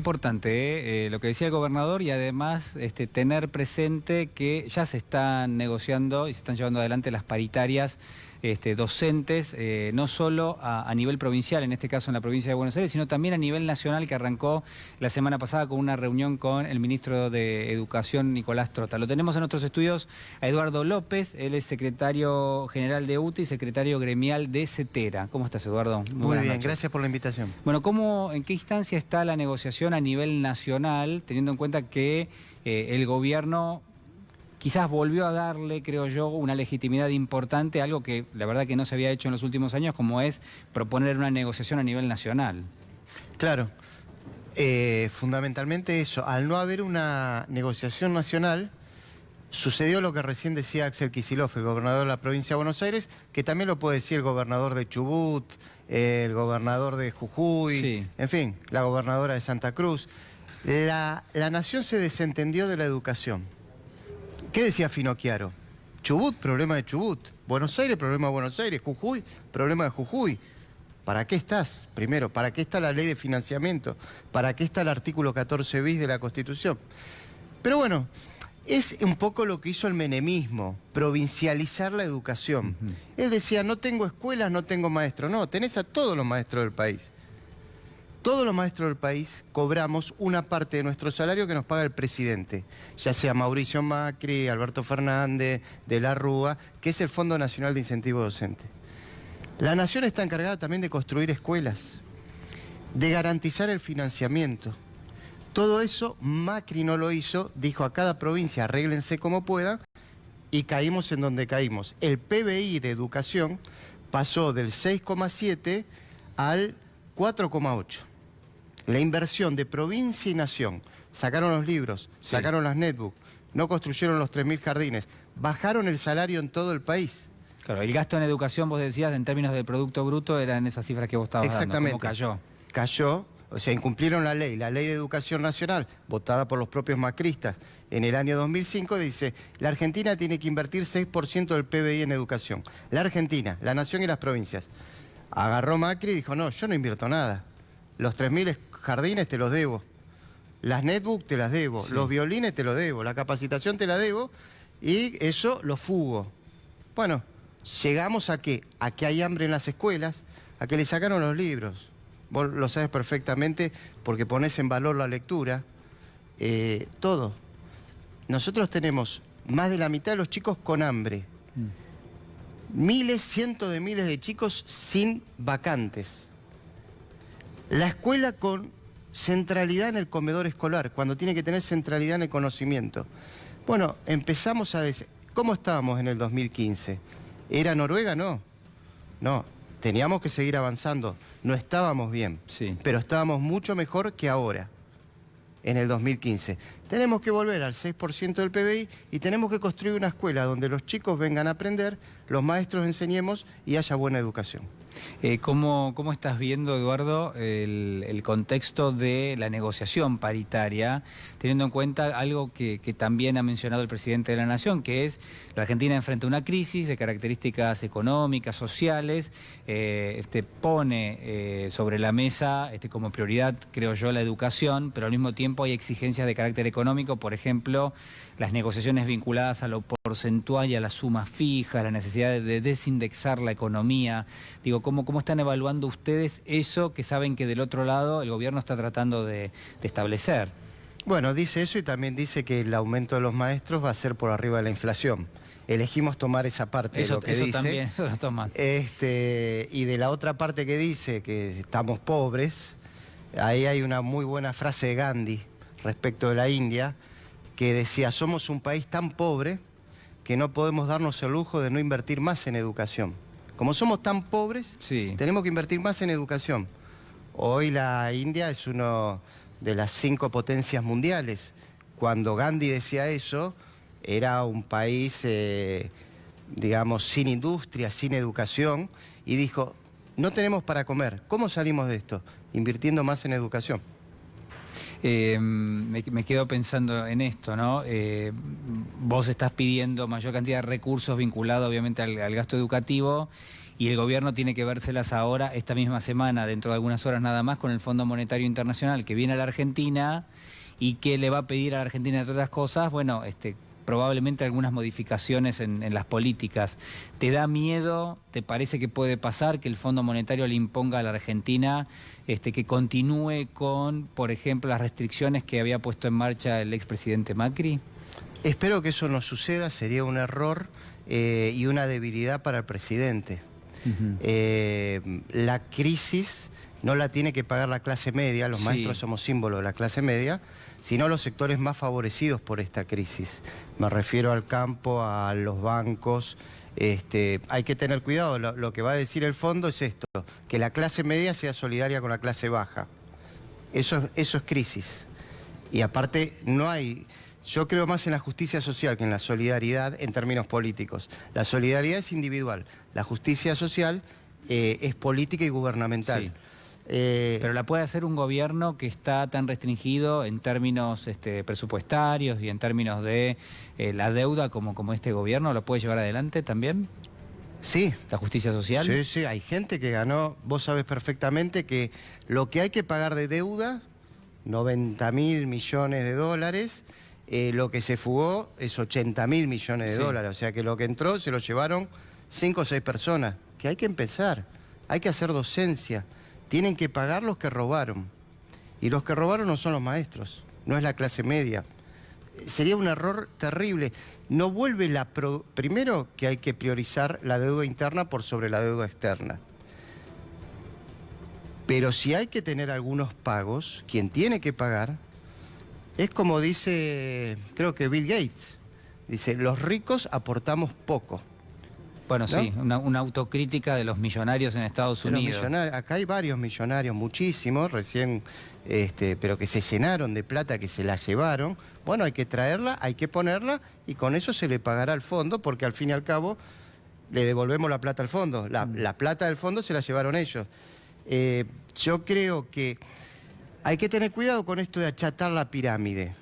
importante lo que decía el gobernador y además tener presente que ya se están negociando y se están llevando adelante las paritarias docentes, no solo a nivel provincial, en este caso en la provincia de Buenos Aires, sino también a nivel nacional, que arrancó la semana pasada con una reunión con el ministro de Educación, Nicolás Trota. Lo tenemos en nuestros estudios a Eduardo López, él es secretario general de UTE y secretario gremial de CETERA. ¿Cómo estás, Eduardo? Muy bien, gracias por la invitación. Bueno, ¿en qué instancia está la negociación a nivel nacional, teniendo en cuenta que el gobierno quizás volvió a darle, creo yo, una legitimidad importante, algo que la verdad que no se había hecho en los últimos años, como es proponer una negociación a nivel nacional? Claro, fundamentalmente eso, al no haber una negociación nacional, sucedió lo que recién decía Axel Kicillof, el gobernador de la provincia de Buenos Aires, que también lo puede decir el gobernador de Chubut, el gobernador de Jujuy, sí. En fin, la gobernadora de Santa Cruz. La nación se desentendió de la educación. ¿Qué decía Finocchiaro? Chubut, problema de Chubut. Buenos Aires, problema de Buenos Aires. Jujuy, problema de Jujuy. ¿Para qué estás? Primero, ¿para qué está la ley de financiamiento? ¿Para qué está el artículo 14 bis de la Constitución? Pero bueno, es un poco lo que hizo el menemismo, provincializar la educación. Él decía, no tengo escuelas, no tengo maestros. No, tenés a todos los maestros del país. Todos los maestros del país cobramos una parte de nuestro salario que nos paga el presidente, ya sea Mauricio Macri, Alberto Fernández, de la Rúa, que es el Fondo Nacional de Incentivo Docente. La nación está encargada también de construir escuelas, de garantizar el financiamiento. Todo eso Macri no lo hizo, dijo a cada provincia arréglense como puedan y caímos en donde caímos. El PBI de educación pasó del 6,7 al 4,8. La inversión de provincia y nación, sacaron los libros, sí. Sacaron las netbooks, no construyeron los 3.000 jardines, bajaron el salario en todo el país. Claro, el gasto en educación, vos decías, en términos del Producto Bruto, eran esas cifras que vos estabas dando. Exactamente. ¿Cómo cayó? Cayó, o sea, incumplieron la ley de educación nacional, votada por los propios macristas en el año 2005, dice, la Argentina tiene que invertir 6% del PBI en educación. La Argentina, la nación y las provincias. Agarró Macri y dijo, no, yo no invierto nada. Los 3.000 jardines te los debo. Las netbooks te las debo. Sí. Los violines te los debo. La capacitación te la debo. Y eso lo fugo. Bueno, llegamos a ¿qué? A que hay hambre en las escuelas, a que le sacaron los libros. Vos lo sabes perfectamente porque pones en valor la lectura. Todo. Nosotros tenemos más de la mitad de los chicos con hambre. Miles, cientos de miles de chicos sin vacantes. La escuela con centralidad en el comedor escolar, cuando tiene que tener centralidad en el conocimiento. Bueno, empezamos a decir, ¿cómo estábamos en el 2015? ¿Era Noruega? No. No, teníamos que seguir avanzando. No estábamos bien, sí. Pero estábamos mucho mejor que ahora, en el 2015. Tenemos que volver al 6% del PBI y tenemos que construir una escuela donde los chicos vengan a aprender, los maestros enseñemos y haya buena educación. ¿Cómo estás viendo, Eduardo, el contexto de la negociación paritaria, teniendo en cuenta algo que también ha mencionado el presidente de la Nación, que es la Argentina enfrenta una crisis de características económicas, sociales, pone sobre la mesa como prioridad, creo yo, la educación, pero al mismo tiempo hay exigencias de carácter económico, por ejemplo, las negociaciones vinculadas a lo porcentual y a las sumas fijas, la necesidad de desindexar la economía. Digo, ¿cómo están evaluando ustedes eso que saben que del otro lado el gobierno está tratando de establecer? Bueno, dice eso y también dice que el aumento de los maestros va a ser por arriba de la inflación. Elegimos tomar esa parte de lo que dice. También, eso lo toman. Y de la otra parte que dice que estamos pobres, ahí hay una muy buena frase de Gandhi respecto de la India, que decía, somos un país tan pobre que no podemos darnos el lujo de no invertir más en educación. Como somos tan pobres, sí. Tenemos que invertir más en educación. Hoy la India es una de las 5 potencias mundiales. Cuando Gandhi decía eso, era un país, digamos, sin industria, sin educación, y dijo, no tenemos para comer. ¿Cómo salimos de esto? Invirtiendo más en educación. Me quedo pensando en esto, ¿no? Vos estás pidiendo mayor cantidad de recursos vinculados obviamente al gasto educativo y el gobierno tiene que vérselas ahora, esta misma semana, dentro de algunas horas nada más, con el Fondo Monetario Internacional que viene a la Argentina y que le va a pedir a la Argentina, entre otras cosas, bueno, probablemente algunas modificaciones en las políticas. ¿Te da miedo? ¿Te parece que puede pasar que el Fondo Monetario le imponga a la Argentina que continúe con, por ejemplo, las restricciones que había puesto en marcha el expresidente Macri? Espero que eso no suceda, sería un error y una debilidad para el presidente. La crisis no la tiene que pagar la clase media, los maestros somos símbolo de la clase media, sino los sectores más favorecidos por esta crisis. Me refiero al campo, a los bancos. Hay que tener cuidado, lo que va a decir el fondo es esto, que la clase media sea solidaria con la clase baja. Eso es crisis. Y aparte no hay... Yo creo más en la justicia social que en la solidaridad en términos políticos. La solidaridad es individual, la justicia social es política y gubernamental. Sí. Pero la puede hacer un gobierno que está tan restringido en términos presupuestarios y en términos de la deuda como este gobierno, ¿lo puede llevar adelante también? Sí. ¿La justicia social? Sí, sí, hay gente que ganó, vos sabés perfectamente que lo que hay que pagar de deuda, 90.000 millones de dólares, lo que se fugó es 80.000 millones de dólares, o sea que lo que entró se lo llevaron 5 o 6 personas, que hay que empezar, hay que hacer docencia. Tienen que pagar los que robaron. Y los que robaron no son los maestros, no es la clase media. Sería un error terrible. No vuelve primero que hay que priorizar la deuda interna por sobre la deuda externa. Pero si hay que tener algunos pagos, quien tiene que pagar, es como dice, creo que Bill Gates, dice, los ricos aportamos poco. Bueno, ¿no? sí, una autocrítica de los millonarios en Estados Unidos. Acá hay varios millonarios, muchísimos, recién, pero que se llenaron de plata, que se la llevaron. Bueno, hay que traerla, hay que ponerla y con eso se le pagará al fondo, porque al fin y al cabo le devolvemos la plata al fondo. La plata del fondo se la llevaron ellos. Yo creo que hay que tener cuidado con esto de achatar la pirámide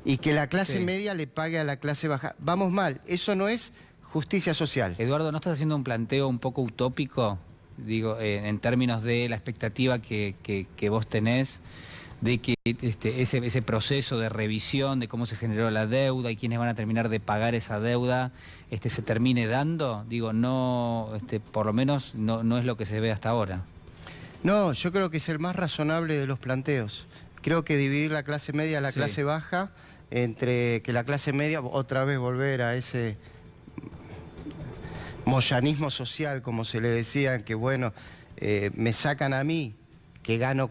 y que la clase media le pague a la clase baja. Vamos mal, eso no es justicia social. Eduardo, ¿no estás haciendo un planteo un poco utópico? Digo, en términos de la expectativa que vos tenés de que ese proceso de revisión de cómo se generó la deuda y quiénes van a terminar de pagar esa deuda se termine dando. Digo, no, por lo menos no es lo que se ve hasta ahora. No, yo creo que es el más razonable de los planteos. Creo que dividir la clase media a la clase baja, entre que la clase media, otra vez volver a ese moyanismo social, como se le decía, que bueno, me sacan a mí, que gano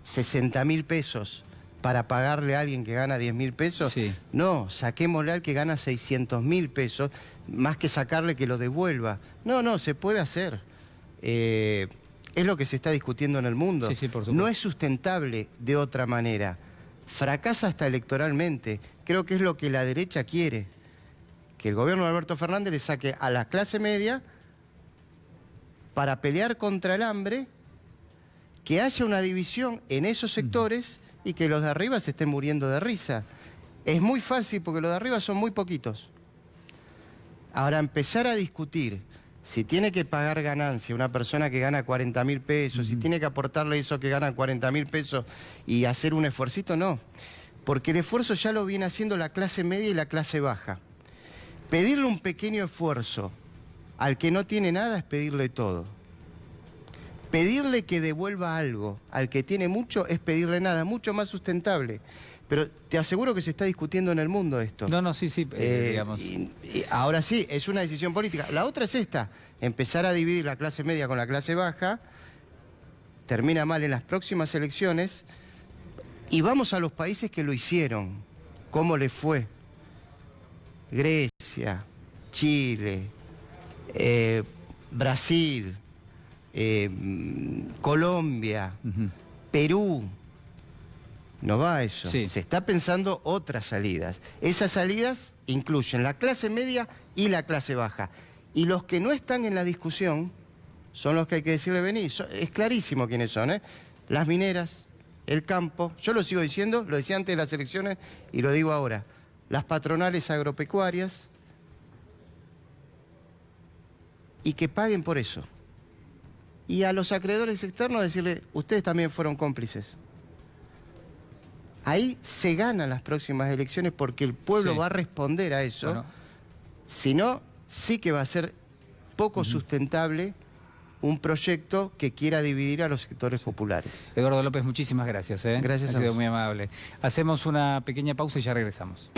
60.000 pesos, para pagarle a alguien que gana 10.000 pesos. No, saquémosle al que gana 600.000 pesos, más que sacarle que lo devuelva. No, se puede hacer. Es lo que se está discutiendo en el mundo. Por supuesto. No es sustentable de otra manera. Fracasa hasta electoralmente. Creo que es lo que la derecha quiere. Que el gobierno de Alberto Fernández le saque a la clase media para pelear contra el hambre, que haya una división en esos sectores y que los de arriba se estén muriendo de risa. Es muy fácil porque los de arriba son muy poquitos. Ahora, empezar a discutir si tiene que pagar ganancia una persona que gana 40.000 pesos, si tiene que aportarle eso que gana 40.000 pesos y hacer un esfuercito, no. Porque el esfuerzo ya lo viene haciendo la clase media y la clase baja. Pedirle un pequeño esfuerzo al que no tiene nada es pedirle todo. Pedirle que devuelva algo al que tiene mucho es pedirle nada, mucho más sustentable. Pero te aseguro que se está discutiendo en el mundo esto. No, sí, digamos. Y ahora sí, es una decisión política. La otra es esta, empezar a dividir la clase media con la clase baja, termina mal en las próximas elecciones, y vamos a los países que lo hicieron, cómo les fue. Grecia, Chile, Brasil, Colombia, Perú. No va eso. Se está pensando otras salidas. Esas salidas incluyen la clase media y la clase baja. Y los que no están en la discusión son los que hay que decirle venir. Es clarísimo quiénes son, ¿eh? Las mineras, el campo. Yo lo sigo diciendo, lo decía antes de las elecciones y lo digo ahora. Las patronales agropecuarias y que paguen por eso. Y a los acreedores externos decirle, ustedes también fueron cómplices. Ahí se ganan las próximas elecciones porque el pueblo va a responder a eso. Bueno. Si no, sí que va a ser poco sustentable un proyecto que quiera dividir a los sectores populares. Eduardo López, muchísimas gracias. Gracias a Ha sido vos. muy amable. Hacemos una pequeña pausa y ya regresamos.